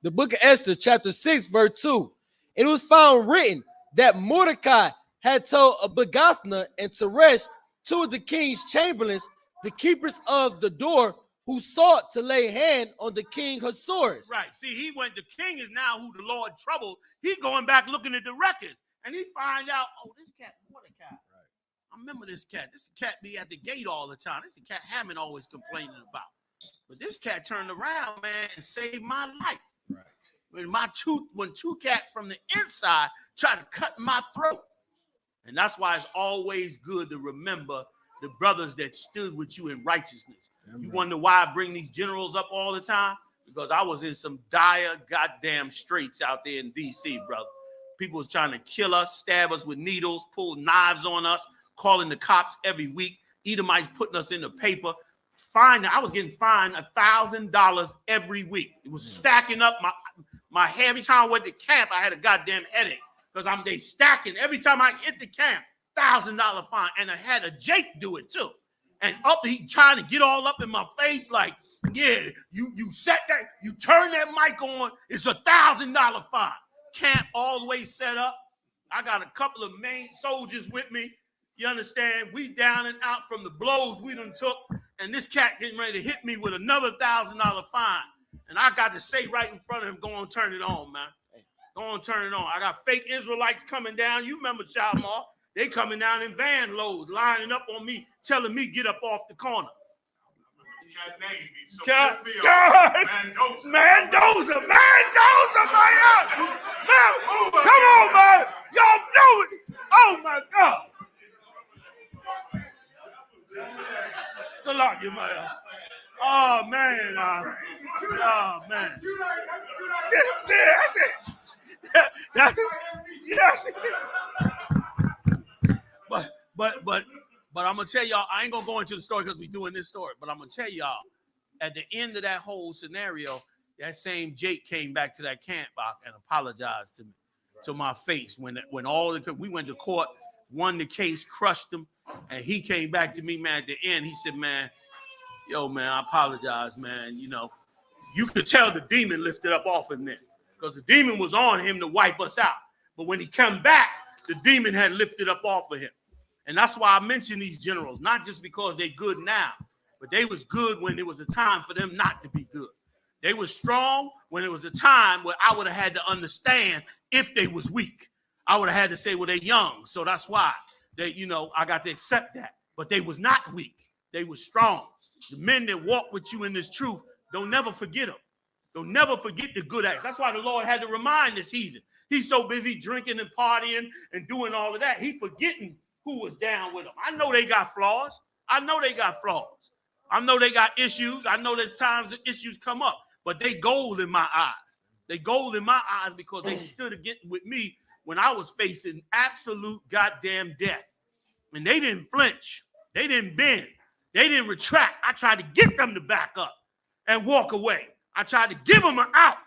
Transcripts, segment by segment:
The book of Esther, chapter 6, verse 2. It was found written that Mordecai had told Abagthana and Teresh, two of the king's chamberlains, the keepers of the door, who sought to lay hand on the king Ahasuerus. Right. See, the king is now who the Lord troubled. He going back looking at the records, and he find out, oh, this cat, Mordecai. Right. I remember this cat. This cat be at the gate all the time. This is the cat Hammond always complaining about. But this cat turned around, man, and saved my life. Right. When two cats from the inside tried to cut my throat. And that's why it's always good to remember the brothers that stood with you in righteousness. You wonder why I bring these generals up all the time? Because I was in some dire goddamn straits out there in D.C., brother. People was trying to kill us, stab us with needles, pull knives on us, calling the cops every week. Edomites putting us in the paper. I was getting fined $1,000 every week. It was stacking up my hair. Every time I went to camp, I had a goddamn headache because they stacking. Every time I hit the camp, $1,000 fine. And I had a Jake do it too. And he trying to get all up in my face like, yeah, you set that, you turn that mic on, it's $1,000 fine. Camp all the way set up. I got a couple of main soldiers with me. You understand? We down and out from the blows we done took. And this cat getting ready to hit me with another $1,000 fine. And I got to say right in front of him, go on, turn it on, man. Go on, turn it on. I got fake Israelites coming down. You remember Shalmar? They coming down in van loads, lining up on me, telling me get up off the corner. Mendoza, man. Come on, man. Y'all know it. Oh, my God. Salam, you man. Oh, man. Oh, man. That's it. But I'm gonna tell y'all, I ain't gonna go into the story because we're doing this story, but I'm gonna tell y'all, at the end of that whole scenario, that same Jake came back to that camp and apologized to me, to my face. When we went to court, won the case, crushed him, and he came back to me, man, at the end. He said, man, yo, man, I apologize, man. You know, you could tell the demon lifted up off him then, because the demon was on him to wipe us out. But when he come back, the demon had lifted up off of him. And that's why I mention these generals, not just because they're good now, but they was good when there was a time for them not to be good. They were strong when it was a time where I would have had to understand if they was weak. I would have had to say, well, they're young. So that's why I got to accept that. But they was not weak. They were strong. The men that walk with you in this truth, don't never forget them. Don't never forget the good acts. That's why the Lord had to remind this heathen. He's so busy drinking and partying and doing all of that. He forgetting who was down with him. I know they got flaws. I know they got issues. I know there's times that issues come up, but they gold in my eyes. They gold in my eyes because they stood against with me when I was facing absolute goddamn death. And they didn't flinch. They didn't bend. They didn't retract. I tried to get them to back up and walk away. I tried to give them an out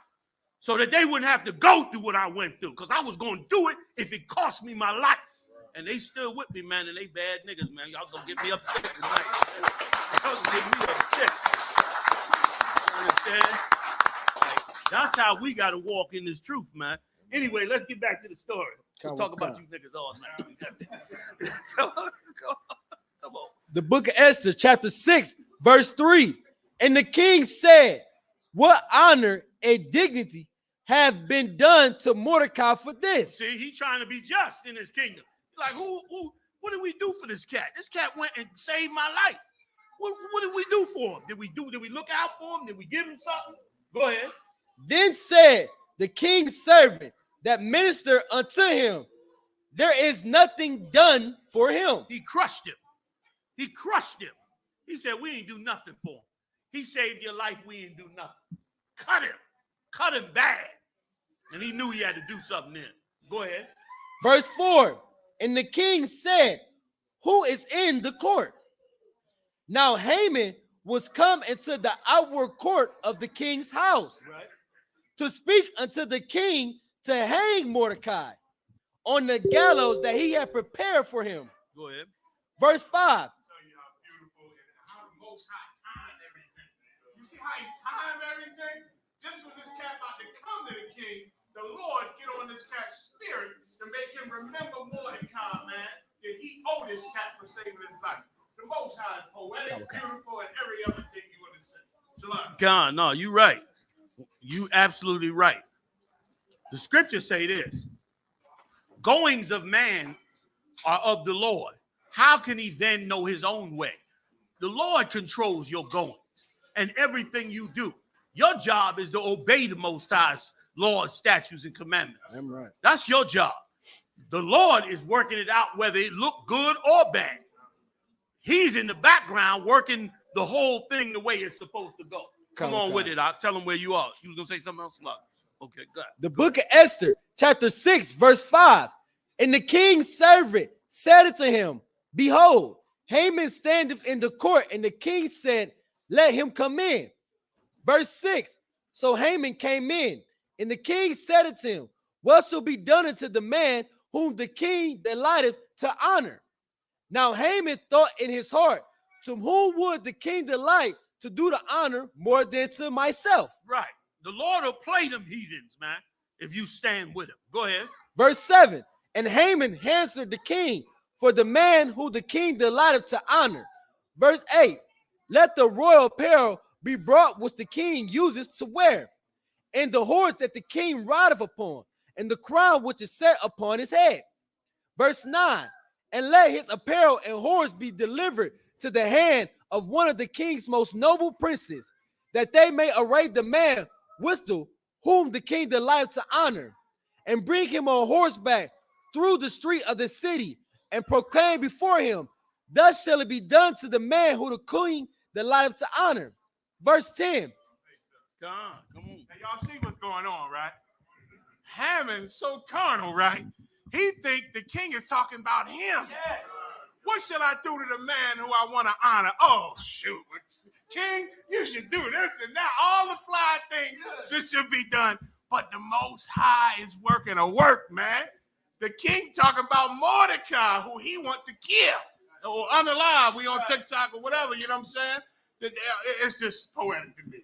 so that they wouldn't have to go through what I went through, because I was going to do it if it cost me my life. And they still with me, man, and they bad niggas, man. Y'all gonna get me upset tonight. Y'all gonna get me upset. You understand? Like, that's how we gotta walk in this truth, man. Anyway, let's get back to the story. We'll talk about you niggas all night. Come on. The book of Esther, chapter 6, verse 3. And the king said, what honor and dignity have been done to Mordecai for this? See, he's trying to be just in his kingdom. Like, what did we do for this cat? This cat went and saved my life. What did we do for him? Did we look out for him? Did we give him something? Go ahead. Then said the king's servant that ministered unto him, there is nothing done for him. He crushed him. He said, we ain't do nothing for him. He saved your life. We ain't do nothing. Cut him bad. And he knew he had to do something then. Go ahead. Verse 4. And the king said, who is in the court? Now Haman was come into the outward court of the king's house, right, to speak unto the king to hang Mordecai on the gallows that he had prepared for him. Go ahead. Verse 5. Show you how beautiful and how the Most High timed everything. You see how he timed everything? Just when this cat about to come come to the king, the Lord get on this cat's spirit to make him remember Mordecai, man, that he owed this cat for saving his life. The Most High is poetic, beautiful, and every other thing you want to say. Shalom. God, no, you right. You absolutely right. The scriptures say this: goings of man are of the Lord. How can he then know his own way? The Lord controls your goings and everything you do. Your job is to obey the Most High's laws, statutes, and commandments. I'm right. That's your job. The Lord is working it out whether it look good or bad. He's in the background working the whole thing the way it's supposed to go. Come on with it. I'll tell them where you are. You was going to say something else? Okay, good. The book of Esther, chapter 6, verse 5. And the king's servant said unto him, behold, Haman standeth in the court. And the king said, let him come in. Verse 6. So Haman came in, and the king said unto him, what shall be done unto the man whom the king delighteth to honor? Now Haman thought in his heart, to whom would the king delight to do the honor more than to myself? Right. The Lord will play them heathens, man, if you stand with him. Go ahead. Verse 7. And Haman answered the king for the man who the king delighted to honor. Verse 8. Let the royal apparel be brought which the king uses to wear, and the horse that the king rideth upon, and the crown which is set upon his head. Verse 9. And let his apparel and horse be delivered to the hand of one of the king's most noble princes, that they may array the man withal whom the king delighted to honor, and bring him on horseback through the street of the city, and proclaim before him, thus shall it be done to the man who the king delighted to honor. Verse 10. Come on. Now, y'all see what's going on, right? Haman's so carnal, right? He think the king is talking about him. Yes. What should I do to the man who I want to honor? Oh, shoot. King, you should do this and that. All the fly things, this should be done. But the Most High is working a work, man. The king talking about Mordecai, who he want to kill. Or unalive, we on TikTok or whatever, you know what I'm saying? It's just poetic to me.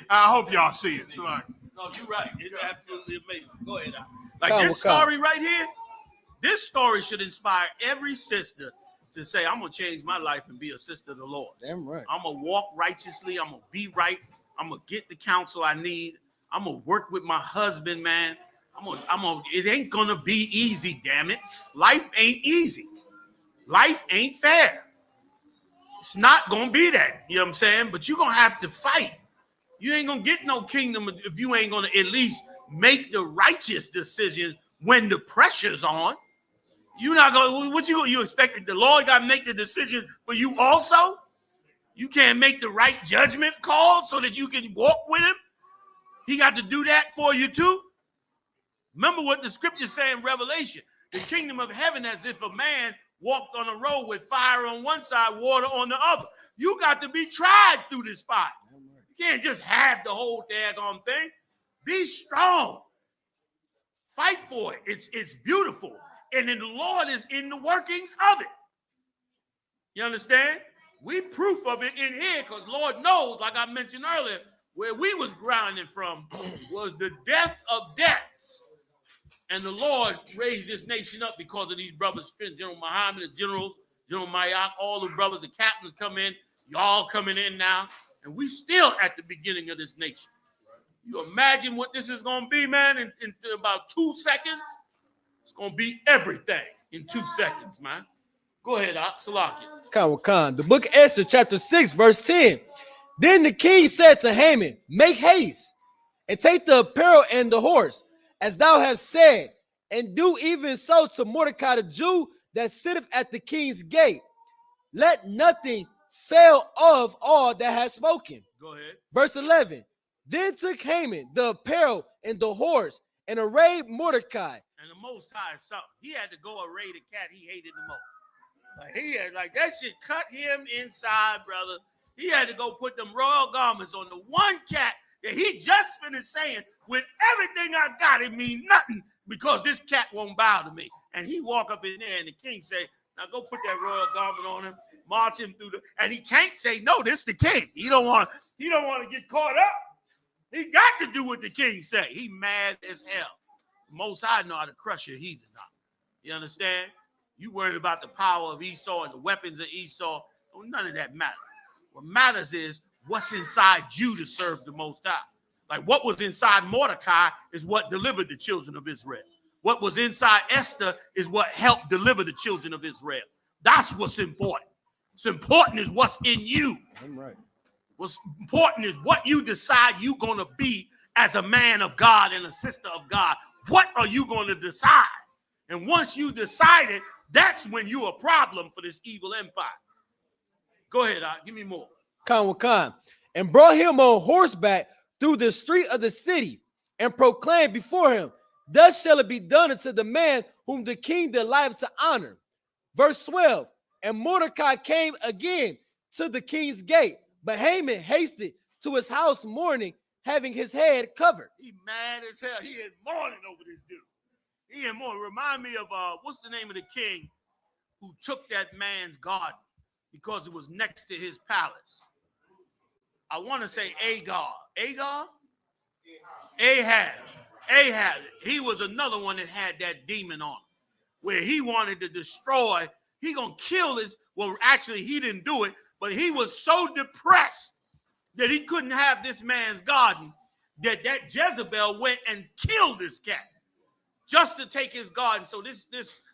I hope y'all see it. So like, no, you're right. It's absolutely amazing. Go ahead. Like this story right here, this story should inspire every sister to say, I'm going to change my life and be a sister of the Lord. Damn right. I'm going to walk righteously. I'm going to be right. I'm going to get the counsel I need. I'm going to work with my husband, man. It ain't going to be easy, damn it. Life ain't easy. Life ain't fair. It's not going to be that, you know what I'm saying? But you're going to have to fight. You ain't going to get no kingdom if you ain't going to at least make the righteous decision when the pressure's on. You're not going to, what you expected? The Lord got to make the decision for you also? You can't make the right judgment call so that you can walk with him? He got to do that for you too? Remember what the scriptures say in Revelation. The kingdom of heaven as if a man walked on a road with fire on one side, water on the other. You got to be tried through this fire. You can't just have the whole daggone thing. Be strong. Fight for it. It's beautiful. And then the Lord is in the workings of it. You understand? We proof of it in here because Lord knows, like I mentioned earlier, where we was grounded from was the death of deaths. And the Lord raised this nation up because of these brothers, General Muhammad, the generals, General Mayak, all the brothers, the captains come in, y'all coming in now, and we still at the beginning of this nation. You imagine what this is going to be, man, in about 2 seconds? It's going to be everything in 2 seconds, man. Go ahead, Salaki. Khan. The book of Esther, chapter 6, verse 10. Then the king said to Haman, make haste, and take the apparel and the horse, as thou hast said, and do even so to Mordecai the Jew that sitteth at the king's gate. Let nothing fail of all that has spoken. Go ahead. Verse 11. Then took Haman the apparel and the horse, and arrayed Mordecai. And the Most High is something. He had to go array the cat he hated the most. Like that shit cut him inside, brother. He had to go put them royal garments on the one cat that he just finished saying, with everything I got, it mean nothing because this cat won't bow to me. And he walk up in there and the king say, now go put that royal garment on him, march him through and he can't say, no, this the king. He don't want to get caught up. He got to do what the king say. He mad as hell. Most High know how to crush your heathen. You understand? You worried about the power of Esau and the weapons of Esau. Oh, none of that matters. What matters is what's inside you to serve the Most High. Like what was inside Mordecai is what delivered the children of Israel. What was inside Esther is what helped deliver the children of Israel. That's what's important. What's important is what's in you. I'm right. What's important is what you decide you're going to be as a man of God and a sister of God. What are you going to decide? And once you decide it, that's when you're a problem for this evil empire. Go ahead, give me more. Khan, and brought him on horseback through the street of the city and proclaimed before him, thus shall it be done unto the man whom the king delighteth to honor. Verse 12, and Mordecai came again to the king's gate, but Haman hasted to his house mourning, having his head covered. He mad as hell. He is mourning over this dude. He is mourning. Remind me of, what's the name of the king who took that man's garden because it was next to his palace? I want to say Agar. Agar? Ahab. He was another one that had that demon on him, where he wanted to destroy. He gonna kill his. Well, actually, he didn't do it, but he was so depressed that he couldn't have this man's garden that Jezebel went and killed this cat just to take his garden. So this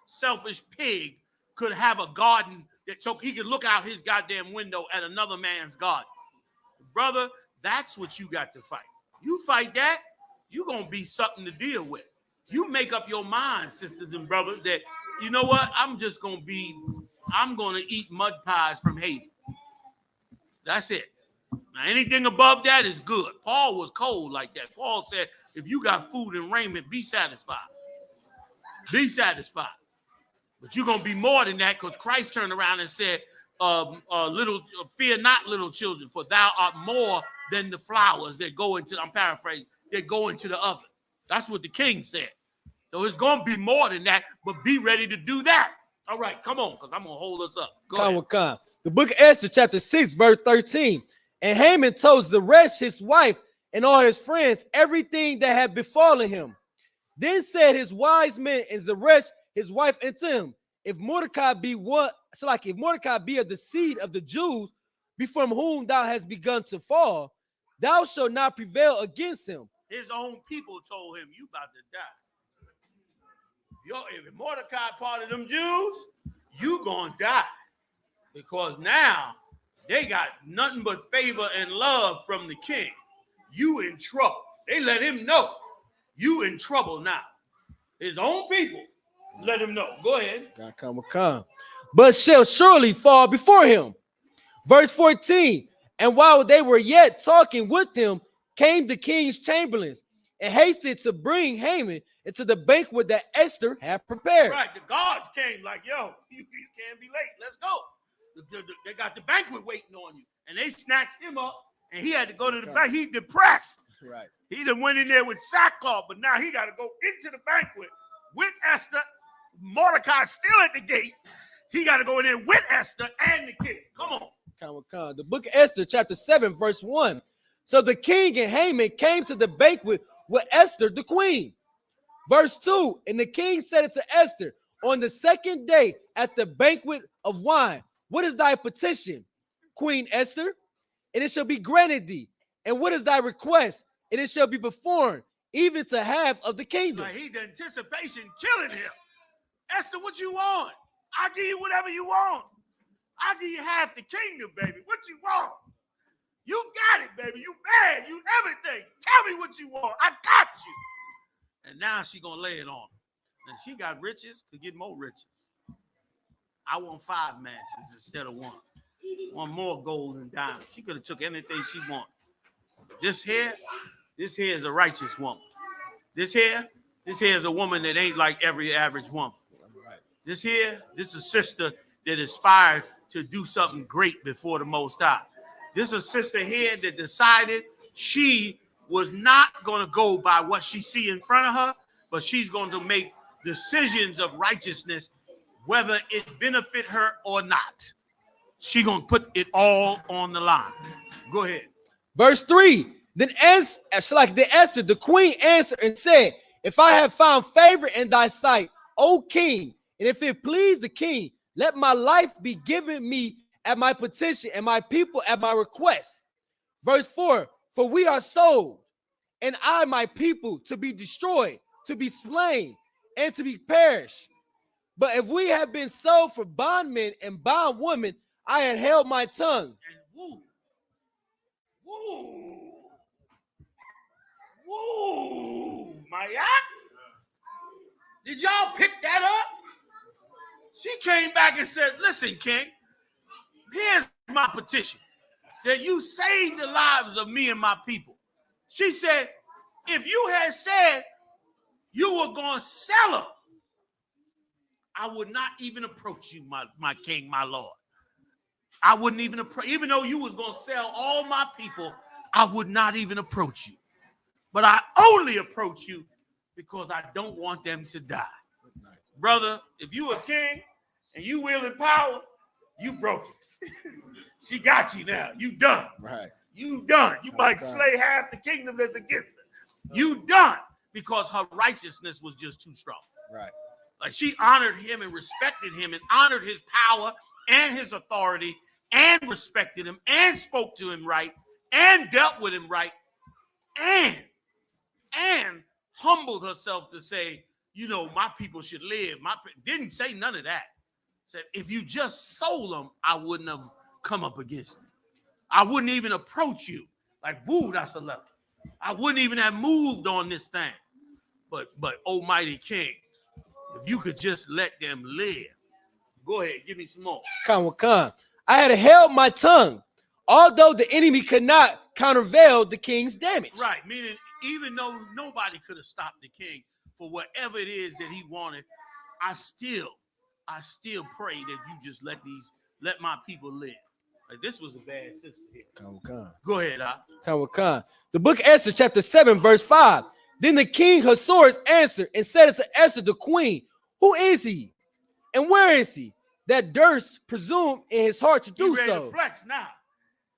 selfish pig could have a garden so he could look out his goddamn window at another man's garden. Brother, that's what you got to fight. You fight that, you're going to be something to deal with. You make up your mind, sisters and brothers, that, you know what, I'm going to eat mud pies from Haiti. That's it. Now, anything above that is good. Paul was cold like that. Paul said, if you got food and raiment, be satisfied. Be satisfied. But you're going to be more than that, because Christ turned around and said, fear not, little children, for thou art more than the flowers that go into, I'm paraphrasing, that go into the oven. That's what the king said. So it's going to be more than that, but be ready to do that. All right, come on, because I'm going to hold us up. Go ahead. The book of Esther, chapter 6, verse 13. And Haman told Zeresh, his wife, and all his friends, everything that had befallen him. Then said his wise men and Zeresh, his wife, unto him, if Mordecai be if Mordecai be of the seed of the Jews, before whom thou hast begun to fall, thou shalt not prevail against him. His own people told him, you about to die. If Mordecai part of them Jews, you gonna die. Because now they got nothing but favor and love from the king. You in trouble. They let him know you in trouble now. His own people let him know. Go ahead. But shall surely fall before him. Verse 14. And while they were yet talking with him, came the king's chamberlains and hasted to bring Haman into the banquet that Esther had prepared. Right. The guards came like, yo, you can't be late. Let's go. They got the banquet waiting on you. And they snatched him up, and he had to go to the banquet. He depressed. Right. He done went in there with sackcloth, but now he got to go into the banquet with Esther. Mordecai still at the gate. He got to go in there with Esther and the king. Come on. The book of Esther, chapter 7, verse 1. So the king and Haman came to the banquet with Esther, the queen. Verse 2. And the king said unto Esther, on the second day at the banquet of wine, what is thy petition, Queen Esther? And it shall be granted thee. And what is thy request? And it shall be performed, even to half of the kingdom. Like the anticipation killing him. Esther, what you want? I'll give you whatever you want. I'll give you half the kingdom, baby. What you want? You got it, baby. You mad. You everything. Tell me what you want. I got you. And now she gonna lay it on him. And she got riches to get more riches. I want 5 mansions instead of 1. One more gold and diamonds. She could have took anything she wanted. This here is a righteous woman. This here is a woman that ain't like every average woman. This is a sister that aspired to do something great before the Most High. This is a sister here that decided she was not going to go by what she see in front of her, but she's going to make decisions of righteousness, whether it benefit her or not. She's going to put it all on the line. Go ahead. Verse 3. Then Esther, the queen, answered and said, if I have found favor in thy sight, O king, and if it please the king, let my life be given me at my petition and my people at my request. Verse 4, for we are sold, and I, my people, to be destroyed, to be slain, and to be perished. But if we have been sold for bondmen and bondwomen, I had held my tongue. And woo, my yacht. Did y'all pick that up? She came back and said, listen, king, here's my petition, that you save the lives of me and my people. She said, if you had said you were going to sell them, I would not even approach you, my king, my lord. I wouldn't even approach, even though you was going to sell all my people, I would not even approach you. But I only approach you because I don't want them to die. Brother, if you a king and you wielding power, you broke it. She got you now. You done. Right. You done. You might slay half the kingdom that's against her. You done because her righteousness was just too strong. Right. Like she honored him and respected him and honored his power and his authority and respected him and spoke to him right and dealt with him right and humbled herself to say, you know, my people should live. Didn't say none of that. Said, if you just sold them, I wouldn't have come up against them. I wouldn't even approach you. Like, woo, that's a level. I wouldn't even have moved on this thing. But Almighty King, if you could just let them live. Go ahead, give me some more. Khan. I had held my tongue, although the enemy could not countervail the king's damage. Right, meaning even though nobody could have stopped the king for whatever it is that he wanted, I still pray that you just let my people live. Like this was a bad sister here. Go ahead, Khan. The book of Esther, chapter 7, verse 5. Then the king Ahasuerus answered and said unto Esther the queen, who is he? And where is he that durst presume in his heart to do ready so? To flex now.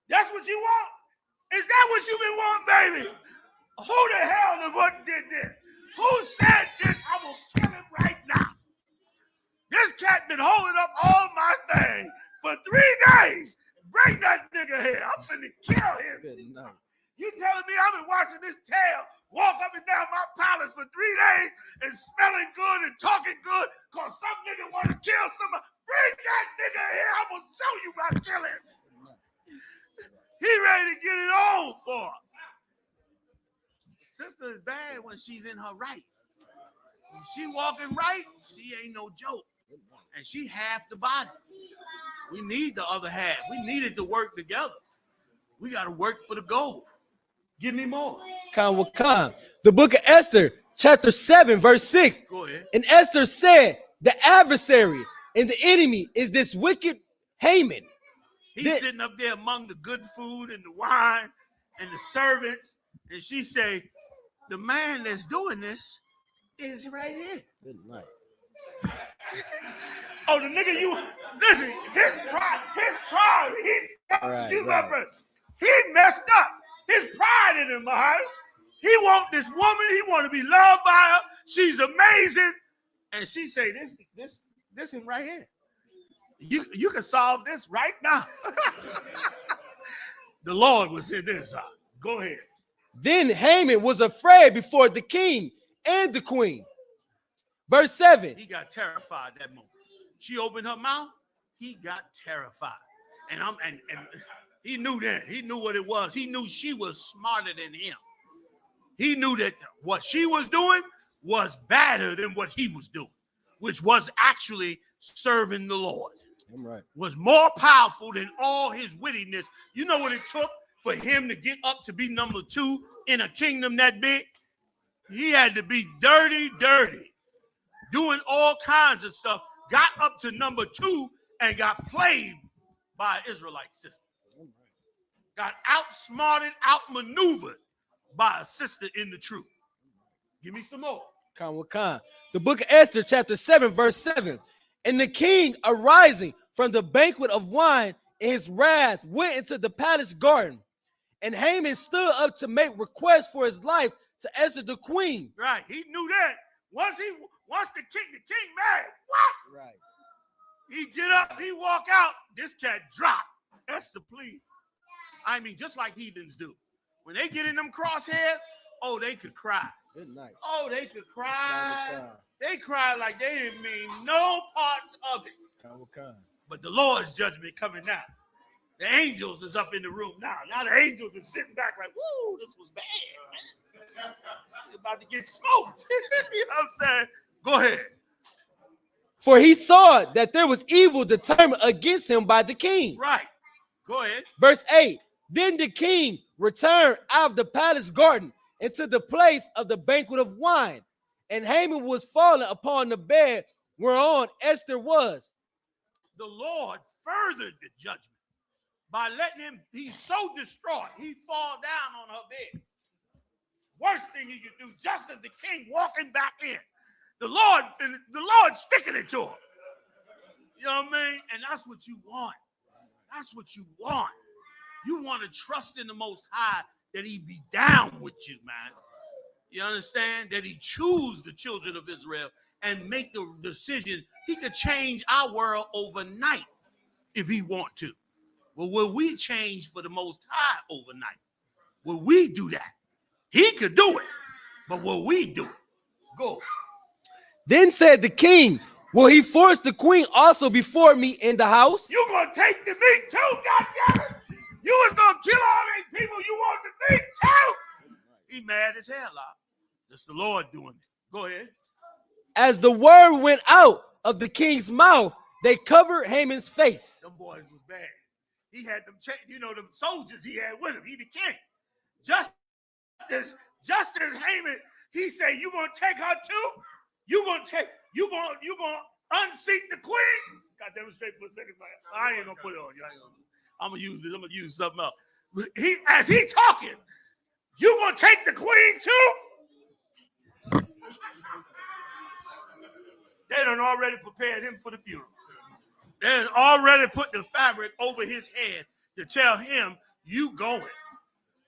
That's what you want? Is that what you've been wanting, baby? Who the hell did this? Who said this? I'm gonna kill him right now. This cat been holding up all my things for 3 days. Bring that nigga here. I'm finna kill him. You telling me I've been watching this tail walk up and down my palace for 3 days and smelling good and talking good because some nigga want to kill somebody? Bring that nigga here. I'm going to show you my killing. He ready to get it on for her. Sister is bad when she's in her right. When she walking right, she ain't no joke. And she half the body. We need the other half. We needed to work together. We got to work for the goal. Give me more. Khan. The book of Esther, chapter 7, verse 6. Go ahead. And Esther said, the adversary and the enemy is this wicked Haman. He's sitting up there among the good food and the wine and the servants. And she say, the man that's doing this is right here. Good night. Oh, the nigga listen, his pride, he messed up. His pride in him, behind. He want this woman, he want to be loved by her. She's amazing. And she say, this him right here. You can solve this right now. The Lord was in this. Go ahead. Then Haman was afraid before the king and the queen. Verse 7. He got terrified that moment. She opened her mouth. He got terrified. And he knew that. He knew what it was. He knew she was smarter than him. He knew that what she was doing was better than what he was doing, which was actually serving the Lord. I'm right. Was more powerful than all his wittiness. You know what it took for him to get up to be number 2 in a kingdom that big? He had to be dirty, doing all kinds of stuff, got up to number 2 and got played by an Israelite sister. Got outsmarted, outmaneuvered by a sister in the truth. Give me some more. Khan. The book of Esther, chapter 7, verse 7. And the king, arising from the banquet of wine in his wrath, went into the palace garden. And Haman stood up to make requests for his life to Esther the queen. Right. He knew that. Once the king mad, what? Right. He get up, he walk out, this cat drop. Esther, please. I mean, just like heathens do. When they get in them crosshairs, oh, they could cry. Good night. Oh, they could cry. They cry like they didn't mean no parts of it. But the Lord's judgment coming now. The angels is up in the room now. Now the angels is sitting back like, woo, this was bad, man. About to get smoked. You know what I'm saying? Go ahead. For he saw that there was evil determined against him by the king. Right. Go ahead. Verse 8. Then the king returned out of the palace garden into the place of the banquet of wine. And Haman was fallen upon the bed whereon Esther was. The Lord furthered the judgment by letting him, he's so distraught, he fall down on her bed. Worst thing he could do, just as the king walking back in. The Lord sticking it to him. You know what I mean? And that's what you want. That's what you want. You want to trust in the Most High that he be down with you, man. You understand? That he choose the children of Israel and make the decision. He could change our world overnight if he want to. Well, will we change for the Most High overnight? Will we do that? He could do it, but will we do it? Go. Then said the king, will he force the queen also before me in the house? You gonna take the meat too, goddammit? You was gonna kill all these people you want the meat too? He mad as hell, out. That's the Lord doing it. Go ahead. As the word went out of the king's mouth, they covered Haman's face. Them boys was bad. He had them, them soldiers he had with him. He the king. Just as Haman, he said, you gonna take her too? You gonna unseat the queen? God demonstrate for a second. I ain't gonna put it on you. I'm gonna use this. I'm gonna use something else. As he talking, you gonna take the queen too? They done already prepared him for the funeral. They done already put the fabric over his head to tell him, you going.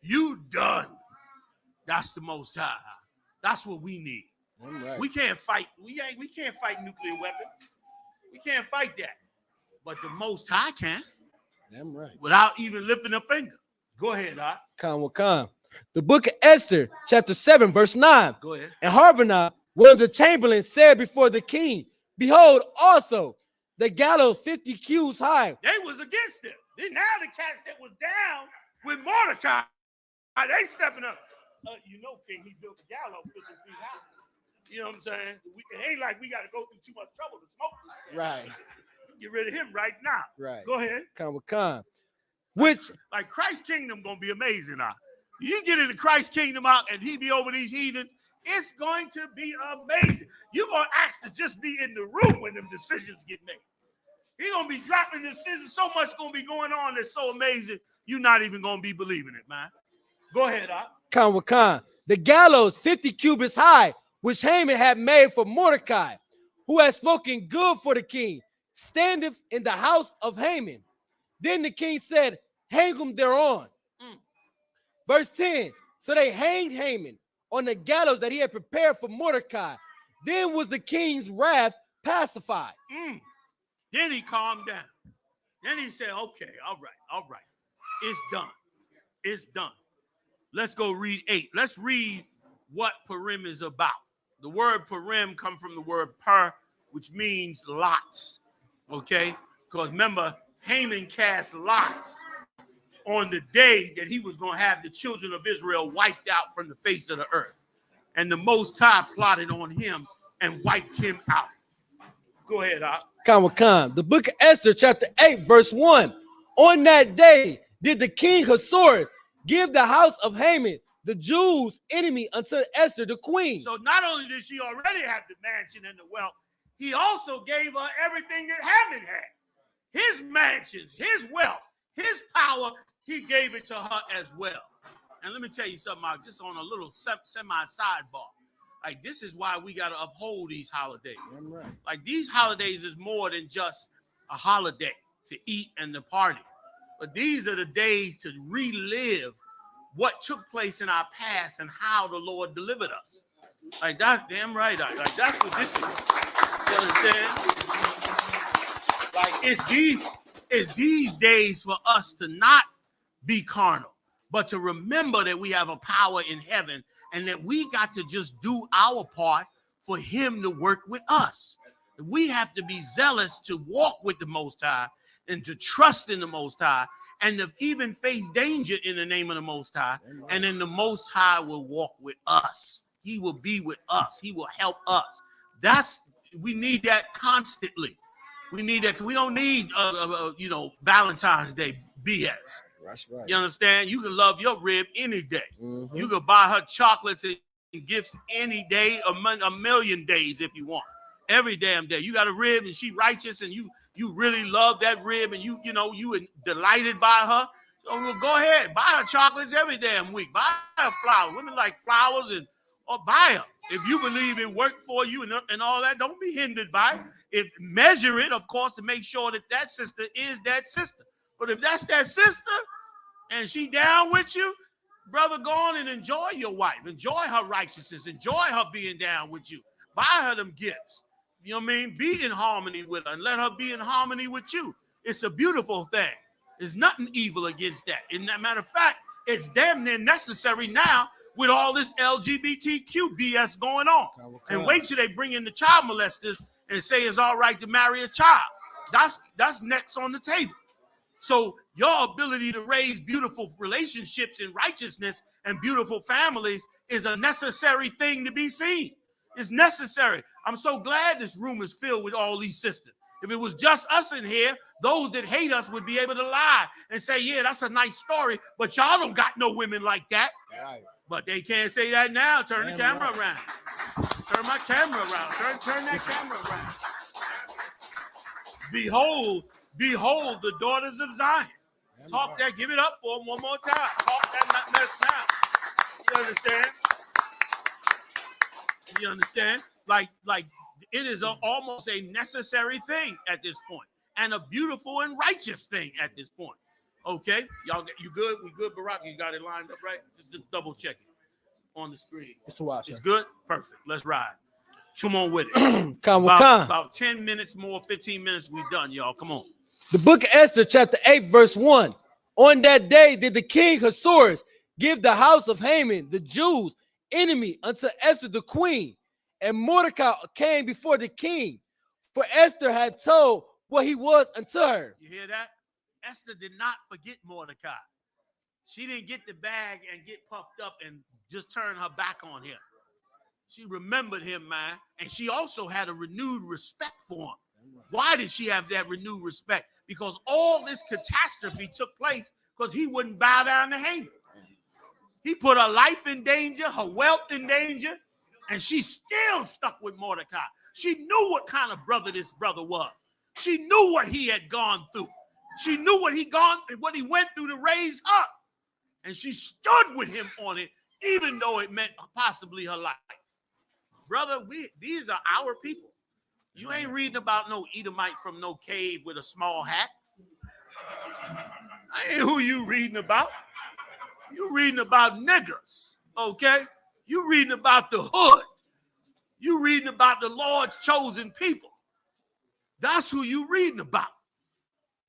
You done. That's the Most High. That's what we need. Right. We can't fight. We can't fight nuclear weapons. We can't fight that. But the Most High can. Damn right. Without even lifting a finger. Go ahead, Doc. Come. The book of Esther, chapter 7, verse 9. Go ahead. And Harbonah, one of the chamberlains, said before the king, behold, also the gallows 50 cubits high. They was against it. Then now the cats that was down with Mordecai, they stepping up. King, he built the gallows 50 feet high. You know what I'm saying? It ain't like we got to go through too much trouble to smoke this. Right. Get rid of him right now. Right. Go ahead. Come. Which, like Christ's kingdom gonna be amazing now. You get into Christ's kingdom out and he be over these heathens, it's going to be amazing. You're gonna ask to just be in the room when them decisions get made. He's gonna be dropping decisions. So much gonna be going on that's so amazing, you're not even gonna be believing it, man. Go ahead, Come. The gallows 50 cubits high, which Haman had made for Mordecai, who had spoken good for the king, standeth in the house of Haman. Then the king said, hang him thereon. Verse 10. So they hanged Haman on the gallows that he had prepared for Mordecai. Then was the king's wrath pacified. Then he calmed down. Then he said, okay, all right. It's done. Let's go read 8. Let's read what PURIM is about. The word PURIM comes from the word pur, which means lots. Okay? Because remember, Haman cast lots on the day that he was going to have the children of Israel wiped out from the face of the earth. And the Most High plotted on him and wiped him out. Go ahead, Op. Come. The book of Esther, chapter 8, verse 1. On that day did the king Ahasuerus give the house of Haman, the Jews' enemy, unto Esther, the queen. So not only did she already have the mansion and the wealth, he also gave her everything that Haman had. His mansions, his wealth, his power, he gave it to her as well. And let me tell you something, just on a little semi-sidebar. Like, this is why we got to uphold these holidays. Right. Like, these holidays is more than just a holiday to eat and to party. But these are the days to relive what took place in our past and how the Lord delivered us. Like that, damn right. Like that's what this is. You understand? Like it's these days for us to not be carnal, but to remember that we have a power in heaven and that we got to just do our part for him to work with us. We have to be zealous to walk with the Most High and to trust in the Most High and to even face danger in the name of the Most High. And then the Most High will walk with us. He will be with us. He will help us. We need that constantly. We need that. We don't need, Valentine's Day BS. That's right. You understand? You can love your rib any day. Mm-hmm. You can buy her chocolates and gifts any day, a million days if you want. Every damn day. You got a rib and she righteous and you really love that rib and you delighted by her. So we'll go ahead, buy her chocolates every damn week. Buy her flowers. Women like flowers or buy them. If you believe it worked for you and all that, don't be hindered by it. Measure it, of course, to make sure that sister is that sister. But if that's that sister and she down with you, brother, go on and enjoy your wife. Enjoy her righteousness. Enjoy her being down with you. Buy her them gifts. You know what I mean? Be in harmony with her and let her be in harmony with you. It's a beautiful thing. There's nothing evil against that. In that matter of fact, it's damn near necessary now with all this LGBTQ BS going on. And wait till they bring in the child molesters and say it's all right to marry a child. That's next on the table. So your ability to raise beautiful relationships in righteousness and beautiful families is a necessary thing to be seen. It's necessary. I'm so glad this room is filled with all these sisters. If it was just us in here, those that hate us would be able to lie and say, yeah, that's a nice story, but y'all don't got no women like that. Right. But they can't say that now. Turn the camera around. Turn my camera around. Turn that camera around. Behold the daughters of Zion. Talk that. Give it up for them one more time. Talk that mess now. You understand? You understand? Like it is almost a necessary thing at this point, and a beautiful and righteous thing at this point. Okay, y'all, you good? We good, Barack? You got it lined up right? Just double check it on the screen. It's a watch. It's good. Perfect. Let's ride. Come on with it. About 10 minutes more, 15 minutes. We done, y'all. Come on. The book of Esther, chapter 8, verse 1. On that day did the king Ahasuerus give the house of Haman, the Jews, enemy, unto Esther the queen. And Mordecai came before the king, for Esther had told what he was unto her. You hear that? Esther did not forget Mordecai. She didn't get the bag and get puffed up and just turn her back on him. She remembered him, man. And she also had a renewed respect for him. Why did she have that renewed respect? Because all this catastrophe took place because he wouldn't bow down to Haman. He put her life in danger, her wealth in danger, and she still stuck with Mordecai. She knew what kind of brother this brother was. She knew what he had gone through. She knew what he went through to raise up. And she stood with him on it, even though it meant possibly her life. Brother, these are our people. You ain't reading about no Edomite from no cave with a small hat. I ain't who you reading about. You reading about niggers, okay? You reading about the hood. You reading about the Lord's chosen people. That's who you reading about.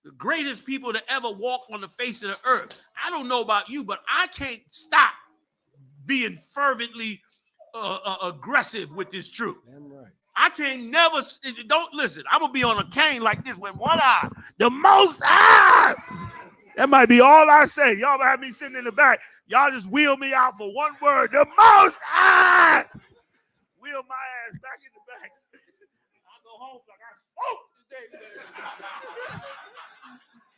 The greatest people to ever walk on the face of the earth. I don't know about you, but I can't stop being fervently aggressive with this truth. Damn right. I can't never, don't listen. I'm going to be on a cane like this with one eye. The Most High. That might be all I say. Y'all have me sitting in the back. Y'all just wheel me out for one word. The Most High. Wheel my ass back in the back. I go home like I spoke today.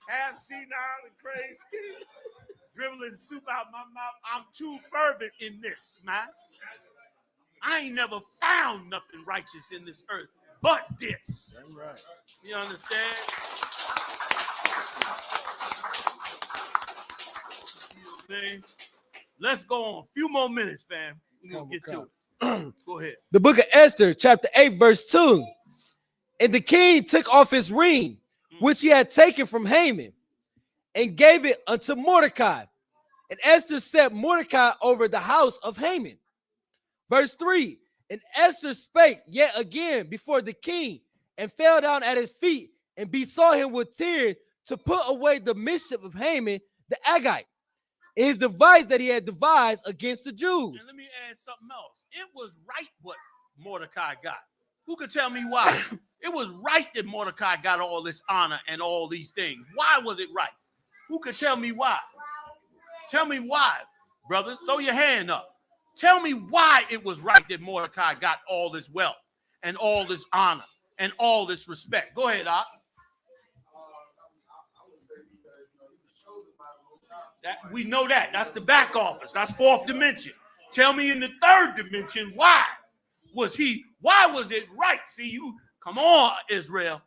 Half senile and crazy. Dribbling soup out my mouth. I'm too fervent in this, man. I ain't never found nothing righteous in this earth but this. Damn right. You understand? Let's go on. A few more minutes, fam. We're going to get to it. Go ahead. The book of Esther, chapter 8, verse 2. And the king took off his ring, which he had taken from Haman, and gave it unto Mordecai. And Esther set Mordecai over the house of Haman. Verse 3. And Esther spake yet again before the king, and fell down at his feet, and besought him with tears to put away the mischief of Haman the Agagite, and his device that he had devised against the Jews. And let me add something else. It was right what Mordecai got. Who could tell me why? It was right that Mordecai got all this honor and all these things. Why was it right? Who could tell me why? Tell me why, brothers. Throw your hand up. Tell me why it was right that Mordecai got all this wealth and all this honor and all this respect. Go ahead, Ak. That, we know that. That's the back office. That's fourth dimension. Tell me in the third dimension, why was it right? See, you, come on, Israel.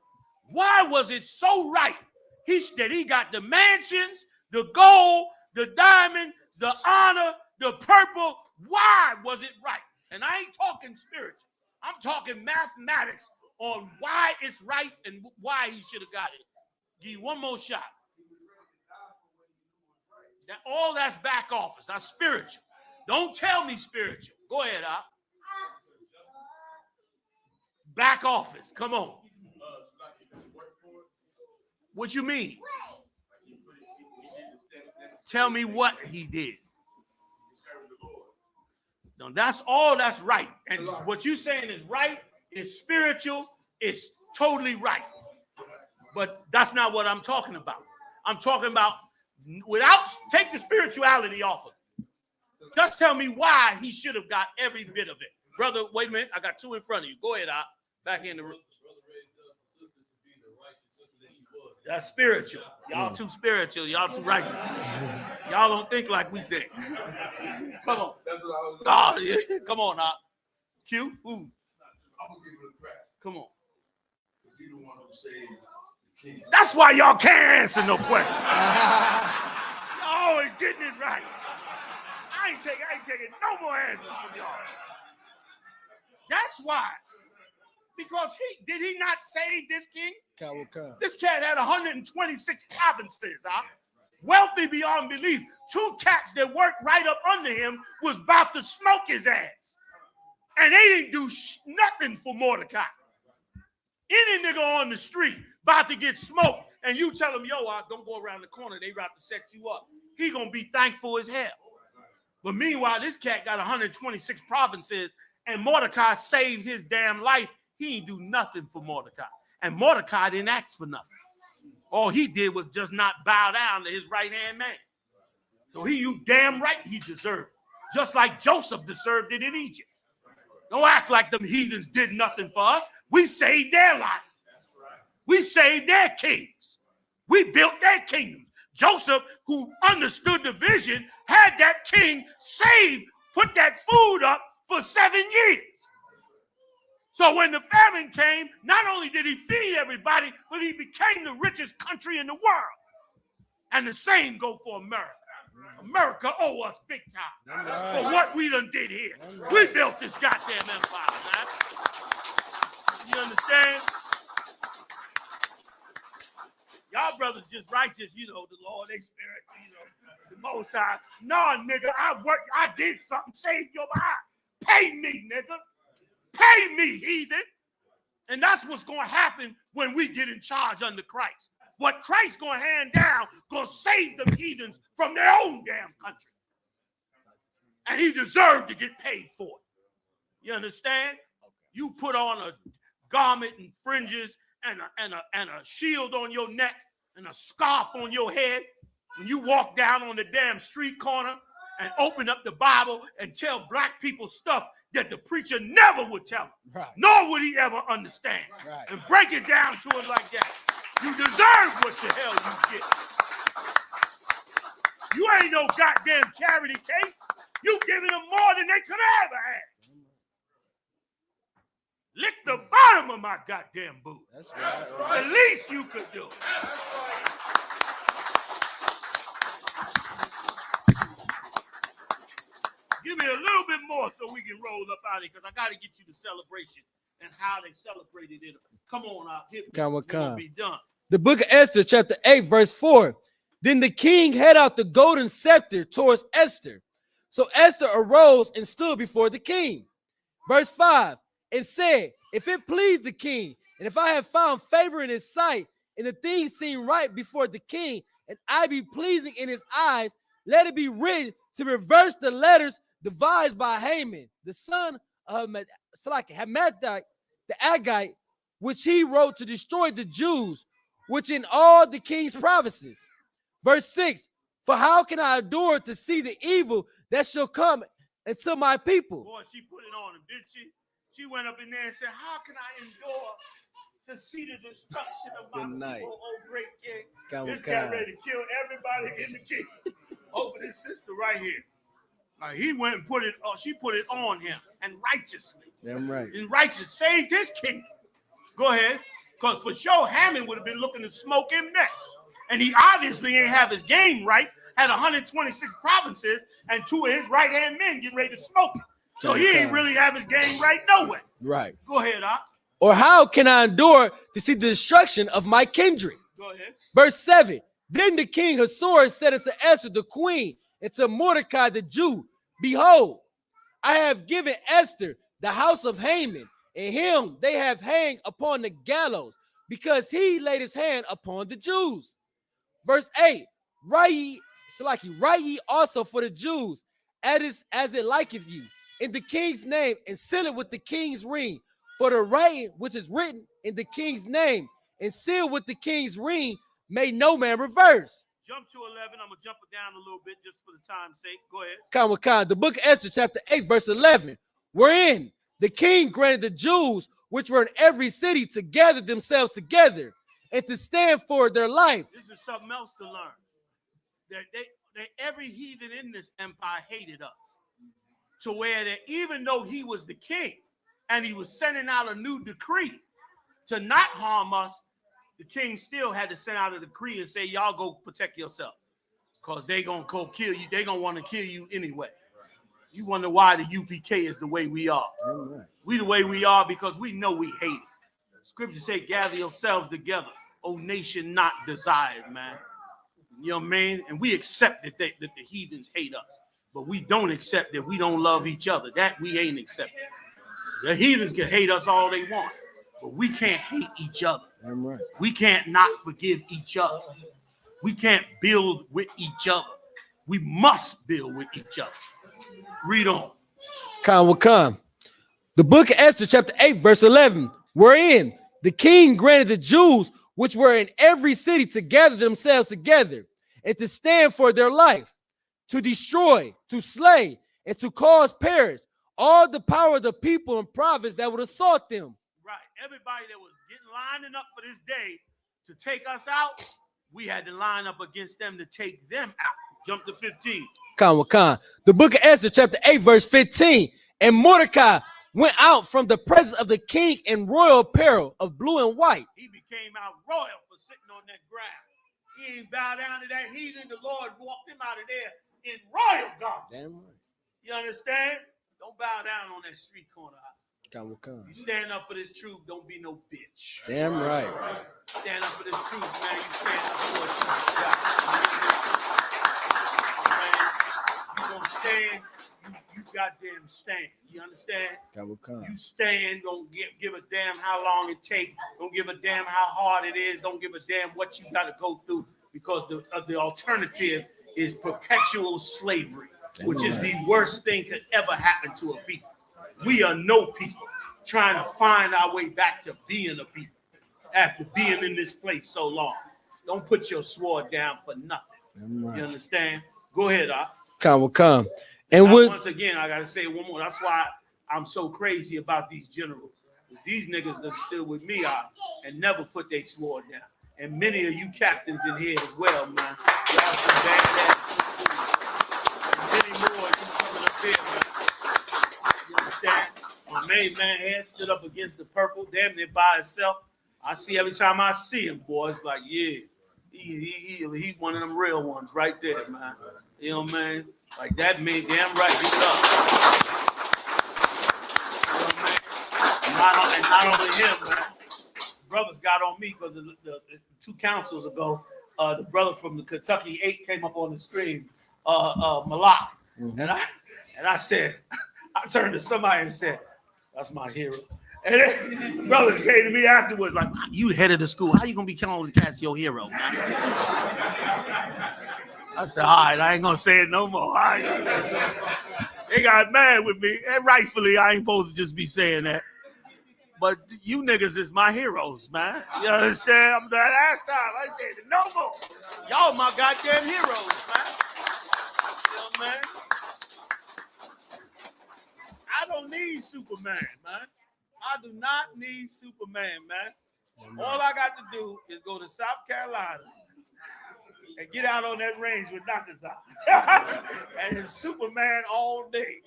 Why was it so right that he got the mansions, the gold, the diamond, the honor, the purple? Why was it right? And I ain't talking spiritual. I'm talking mathematics on why it's right and why he should have got it. Give you one more shot. All that's back office. That's spiritual. Don't tell me spiritual. Go ahead, Al. Back office. Come on. What you mean? Tell me what he did. No, that's all that's right. And what you're saying is right, is spiritual, it's totally right. But that's not what I'm talking about. I'm talking about without, take the spirituality off of it. Just tell me why he should have got every bit of it. Brother, wait a minute. I got two in front of you. Go ahead, back in the room. That's spiritual. Y'all too spiritual. Y'all too righteous. Y'all don't think like we think. Come on. That's what I was yeah. Come on, now. Q. Ooh. Come on. That's why y'all can't answer no question. Y'all always getting it right. I ain't taking no more answers from y'all. That's why. Because did he not save this king? This cat had 126 provinces, wealthy beyond belief. Two cats that worked right up under him was about to smoke his ass. And they didn't do nothing for Mordecai. Any nigga on the street about to get smoked, and you tell him, yo, don't go around the corner, they about to set you up. He gonna be thankful as hell. But meanwhile, this cat got 126 provinces, and Mordecai saved his damn life. He ain't do nothing for Mordecai. And Mordecai didn't ask for nothing. All he did was just not bow down to his right-hand man. So you damn right he deserved it. Just like Joseph deserved it in Egypt. Don't act like them heathens did nothing for us. We saved their life. We saved their kings. We built their kingdoms. Joseph, who understood the vision, had that king saved, put that food up for 7 years. So when the famine came, not only did he feed everybody, but he became the richest country in the world. And the same go for America. America owe us big time for what we done did here. We built this goddamn empire, man. You understand? Y'all brothers just righteous, the Lord, they spirit, the Most High. Nah, nigga, I did something, saved your life. Pay me, nigga. Pay me, heathen. And that's what's going to happen when we get in charge under Christ. What Christ's going to hand down, going to save them heathens from their own damn country. And he deserved to get paid for it. You understand? You put on a garment and fringes and a shield on your neck and a scarf on your head. When you walk down on the damn street corner and open up the Bible and tell black people stuff that the preacher never would tell him, right, nor would he ever understand, right, and break it down to him like that. You deserve what the hell you get. You ain't no goddamn charity case. You giving them more than they could ever have. Lick the bottom of my goddamn boot. That's right. The least you could do. Give me a little bit more so we can roll up out of here, because I got to get you the celebration and how they celebrated it. Come on out here. We're gonna be done. The book of Esther, chapter 8, verse 4. Then the king held out the golden scepter towards Esther. So Esther arose and stood before the king. Verse 5, and said, if it please the king, and if I have found favor in his sight, and the thing seem right before the king, and I be pleasing in his eyes, let it be written to reverse the letters devised by Haman, the son of Hammedatha, the Agite, which he wrote to destroy the Jews, which in all the king's provinces. Verse 6, for how can I endure to see the evil that shall come into my people? Boy, she put it on him, didn't she? She went up in there and said, how can I endure to see the destruction of my people, oh great king? This guy ready to kill everybody in the kingdom over this sister right here. He went and put it, she put it on him, and righteously. Damn right. And righteous saved his kingdom. Go ahead. Because for sure, Haman would have been looking to smoke him next. And he obviously ain't have his game right, had 126 provinces, and 2 of his right-hand men getting ready to smoke him. So he ain't really have his game right nowhere. Right. Go ahead, Doc. Or how can I endure to see the destruction of my kindred? Go ahead. Verse 7, then the king Ahasuerus said unto Esther the queen, and to Mordecai the Jew, behold, I have given Esther the house of Haman, and him they have hanged upon the gallows, because he laid his hand upon the Jews. Verse 8, write ye also for the Jews, as it liketh you, in the king's name, and seal it with the king's ring. For the writing which is written in the king's name, and sealed with the king's ring, may no man reverse. Jump to 11. I'm going to jump it down a little bit just for the time's sake. Go ahead. The book of Esther, chapter 8, verse 11, wherein the king granted the Jews which were in every city to gather themselves together and to stand for their life. This is something else to learn. Every heathen in this empire hated us, to where that even though he was the king and he was sending out a new decree to not harm us, the king still had to send out a decree and say, y'all go protect yourself, because they going to go kill you. They going to want to kill you anyway. You wonder why the UPK is the way we are. Right. We the way we are because we know we hate it. Scripture say, gather yourselves together, O nation not desired, man. You know what I mean? And we accept that the heathens hate us, but we don't accept that we don't love each other. That we ain't accepting. The heathens can hate us all they want, but we can't hate each other. I'm right. We can't not forgive each other. We can't build with each other. We must build with each other. Read on. The book of Esther, chapter 8, verse 11, wherein the king granted the Jews which were in every city to gather themselves together and to stand for their life, to destroy, to slay, and to cause perish all the power of the people and province that would assault them. Right. Everybody that was lining up for this day to take us out, we had to line up against them to take them out. Jump to 15. The book of Esther, chapter 8, verse 15. And Mordecai went out from the presence of the king in royal apparel of blue and white. He became out royal for sitting on that ground. He ain't bow down to that heathen. The Lord walked him out of there in royal garments. Damn right. You understand? Don't bow down on that street corner. You stand up for this truth, don't be no bitch. Damn right. Stand up for this truth, man. You stand up for it. You gonna stand, you goddamn stand. You understand? You stand, don't give a damn how long it takes. Don't give a damn how hard it is. Don't give a damn what you gotta go through, because the alternative is perpetual slavery, which is the worst thing could ever happen to a people. We are no people trying to find our way back to being a people after being in this place so long. Don't put your sword down for nothing. Right. You understand? Go ahead, And once again, I gotta say one more. That's why I'm so crazy about these generals. Because these niggas that still with me and never put their sword down. And many of you captains in here as well, man. Y'all some badass. Many more you coming up here, man. You understand? My main man here stood up against the purple, damn near by himself. I see every time I see him, boy, it's like, yeah, he's one of them real ones right there, man. You know what I mean? Like that man, damn right, he's up. You know what I mean? And not only him, man. Brothers got on me because the 2 councils ago, the brother from the Kentucky 8 came up on the screen, Malak. Mhm. And I said, I turned to somebody and said, that's my hero. And then brothers came to me afterwards, like, you head of the school. How you gonna be calling the cats your hero, man? I said, all right, I ain't gonna say it no more. They got mad with me, and rightfully, I ain't supposed to just be saying that. But you niggas is my heroes, man. You understand? I'm the last time I said it no more. Y'all my goddamn heroes, man. You know, man. I don't need Superman, man. I do not need Superman, man. All I got to do is go to South Carolina and get out on that range with Nakazar. And it's Superman all day.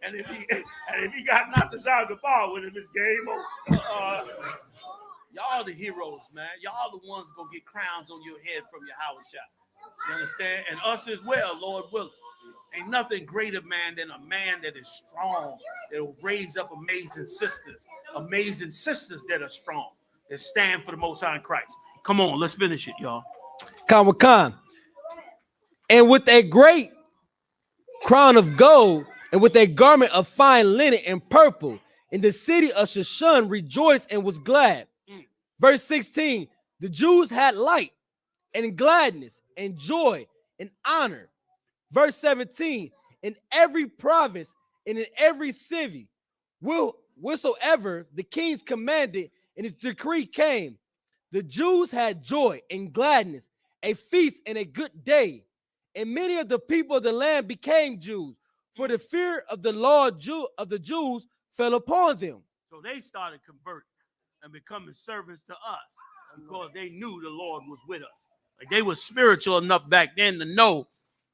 And if he got Nakazar the ball with him, it's game over. Y'all the heroes, man. Y'all the ones gonna get crowns on your head from your house shot. You understand? And us as well, Lord willing. Ain't nothing greater, man, than a man that is strong, that will raise up amazing sisters that are strong, that stand for the Most High in Christ. Come on, let's finish it, y'all. Khan. And with a great crown of gold, and with a garment of fine linen and purple, in the city of Shushan rejoiced and was glad. Verse 16, the Jews had light and gladness and joy and honor. Verse 17, in every province and in every city, whatsoever the kings commanded and his decree came, the Jews had joy and gladness, a feast and a good day. And many of the people of the land became Jews, for the fear of the Lord of the Jews fell upon them. So they started converting and becoming servants to us because they knew the Lord was with us. Like they were spiritual enough back then to know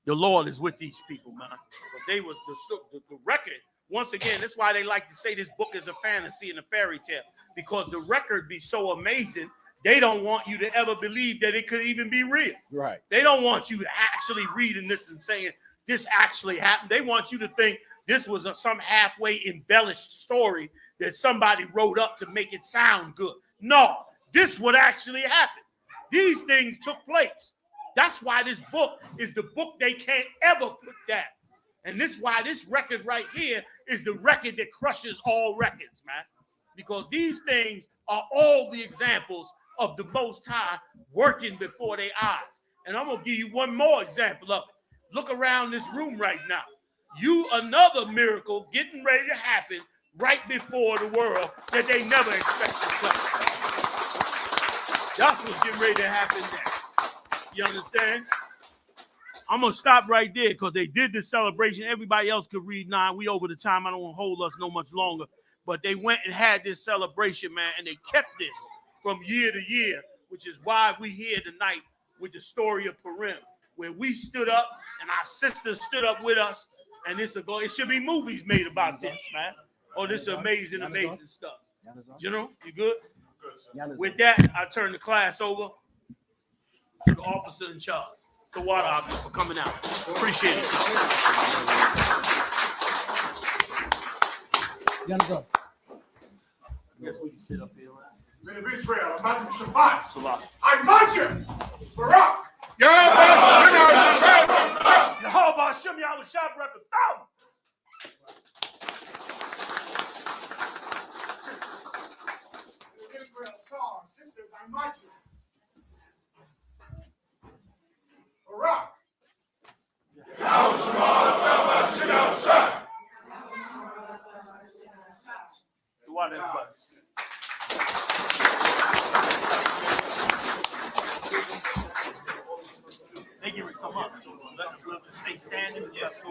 the Lord is with these people, man. Because they was the record. Once again, that's why they like to say this book is a fantasy and a fairy tale, because the record be so amazing. They don't want you to ever believe that it could even be real. Right. They don't want you actually reading this and saying this actually happened. They want you to think this was some halfway embellished story that somebody wrote up to make it sound good. No, this would actually happen. These things took place. That's why this book is the book they can't ever put down. And this is why this record right here is the record that crushes all records, man. Because these things are all the examples of the Most High working before their eyes. And I'm going to give you one more example of it. Look around this room right now. Another miracle getting ready to happen right before the world that they never expected to come. That's what's getting ready to happen now. You understand? I'm going to stop right there because they did this celebration. Everybody else could read 9. We over the time. I don't want to hold us no much longer. But they went and had this celebration, man, and they kept this from year to year, which is why we here tonight with the story of PURIM, where we stood up and our sisters stood up with us, and it should be movies made about this, man. Oh, this is amazing stuff. General, you good? With that, I turn the class over to the officer in charge. So what for coming out. Appreciate it. I guess we can sit up here, right? Men of Israel, Imagine Shabbat. Salah. I imagine Barak. Yehovah Hashem Yahweh Shabbat. Israel saw sisters, I imagine Barak. What everybody? They get to come up, so we'll just stay standing. Yes, go.